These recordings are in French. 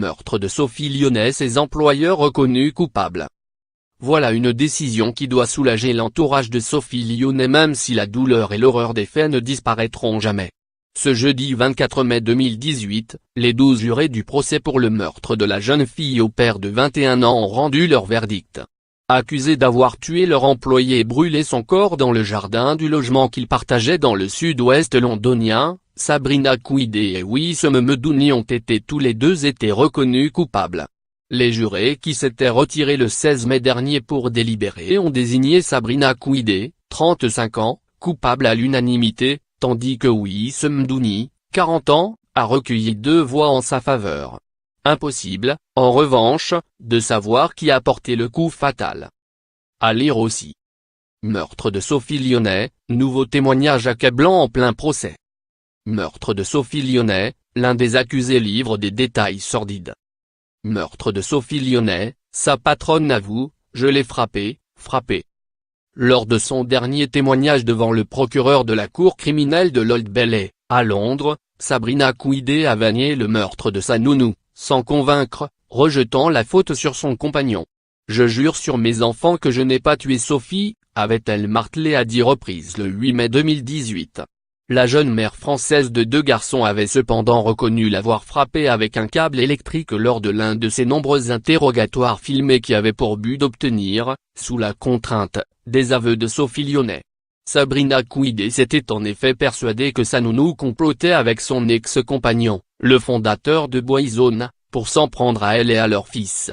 Meurtre de Sophie Lyonnais, ses employeurs reconnus coupables. Voilà une décision qui doit soulager l'entourage de Sophie Lyonnais, même si la douleur et l'horreur des faits ne disparaîtront jamais. Ce jeudi 24 mai 2018, les 12 jurés du procès pour le meurtre de la jeune fille au père de 21 ans ont rendu leur verdict. Accusés d'avoir tué leur employé et brûlé son corps dans le jardin du logement qu'ils partageaient dans le sud-ouest londonien, Sabrina Kouidé et Wissem Medouni ont tous les deux été reconnus coupables. Les jurés qui s'étaient retirés le 16 mai dernier pour délibérer ont désigné Sabrina Kouidé, 35 ans, coupable à l'unanimité, tandis que Wissem Medouni, 40 ans, a recueilli 2 voix en sa faveur. Impossible, en revanche, de savoir qui a porté le coup fatal. À lire aussi. Meurtre de Sophie Lyonnais, nouveau témoignage accablant en plein procès. Meurtre de Sophie Lyonnais, l'un des accusés livre des détails sordides. Meurtre de Sophie Lyonnais, sa patronne avoue, je l'ai frappée. Lors de son dernier témoignage devant le procureur de la cour criminelle de l'Old Bailey, à Londres, Sabrina Kouidé a nié le meurtre de sa nounou, sans convaincre, rejetant la faute sur son compagnon. Je jure sur mes enfants que je n'ai pas tué Sophie, avait-elle martelé à 10 reprises le 8 mai 2018. La jeune mère française de 2 garçons avait cependant reconnu l'avoir frappée avec un câble électrique lors de l'un de ses nombreux interrogatoires filmés qui avaient pour but d'obtenir, sous la contrainte, des aveux de Sophie Lyonnais. Sabrina Kouidé s'était en effet persuadée que sa nounou complotait avec son ex-compagnon, le fondateur de Boyzone, pour s'en prendre à elle et à leur fils.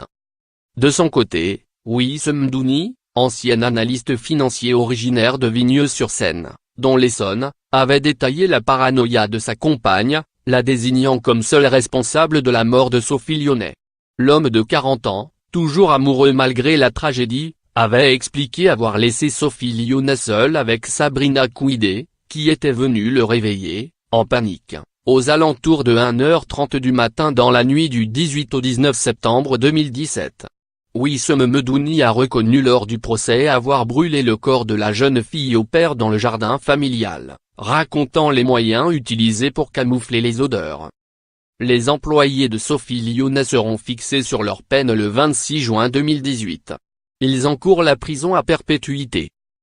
De son côté, Wissem Medouni, ancien analyste financier originaire de Vigneux-sur-Seine, dont l'Essonne, avait détaillé la paranoïa de sa compagne, la désignant comme seule responsable de la mort de Sophie Lyonnais. L'homme de 40 ans, toujours amoureux malgré la tragédie, avait expliqué avoir laissé Sophie Lyonnais seule avec Sabrina Kouidé, qui était venue le réveiller, en panique, aux alentours de 1h30 du matin dans la nuit du 18 au 19 septembre 2017. Wissem Medouni a reconnu lors du procès avoir brûlé le corps de la jeune fille au père dans le jardin familial, racontant les moyens utilisés pour camoufler les odeurs. Les employés de Sophie Lyonnais seront fixés sur leur peine le 26 juin 2018. Ils encourent la prison à perpétuité.